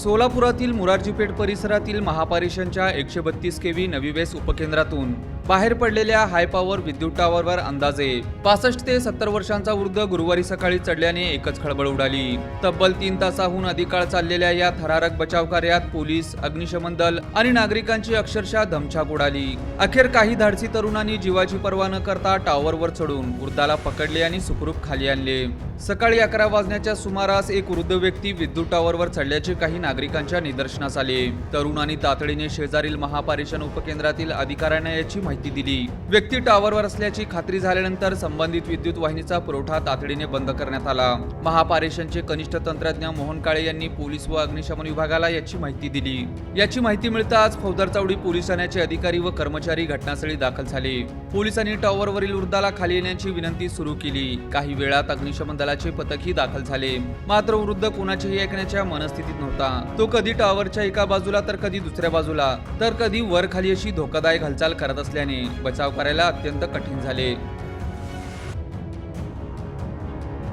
सोलापुरातील मुरारजीपेठ परिसरातील महापारेषणच्या 132 केव्ही नवी वेस उपकेंद्रातून बाहेर पडलेल्या हाय पॉवर विद्युत टॉवरवर अंदाजे 65 ते 70 वर्षांचा वृद्ध गुरुवारी सकाळी चढल्याने एकच खळबळ उडाली। तब्बल 3 तासाहून अधिक काळ चाललेल्या या थरारक बचाव कार्यात पोलीस, अग्निशमन दल आणि नागरिकांची अक्षरशः दमछाक उडाली। अखेर काही धाडसी तरुणांनी जीवाची पर्वा न करता टॉवरवर चढून वृद्धाला पकडले आणि सुखरूप खाली आणले। सकाळी 11 वाजण्याच्या सुमारास एक वृद्ध व्यक्ती विद्युत टॉवरवर चढल्याचे काही नागरिकांच्या निदर्शनास आले। तरुणांनी तातडीने शेजारील महापारेषण उपकेंद्रातील अधिकाऱ्यांना याची माहिती दिली। व्यक्ती टॉवरवर असल्याची खात्री झाल्यानंतर संबंधित विद्युत वाहिनीचा पुरवठा तातडीने बंद करण्यात आला। महापारेषणचे कनिष्ठ तंत्रज्ञ मोहन काळे यांनी पोलीस व अग्निशमन विभागाला याची माहिती दिली। याची माहिती मिळताच फौजदार चौडी पोलीस ठाण्याचे अधिकारी व कर्मचारी घटनास्थळी दाखल झाले। पोलिसांनी टॉवरवरील वृद्धाला खाली येण्याची विनंती सुरू केली। काही वेळात अग्निशमन दलाचे पथकही दाखल झाले, मात्र वृद्ध कोणाचेही ऐकण्याच्या मनस्थितीत नव्हता। तो कधी टॉवरच्या एका बाजूला तर कधी दुसऱ्या बाजूला तर कधी वर खाली अशी धोकादायक हालचाल करत असल्याने बचाव करायला अत्यंत कठीण झाले।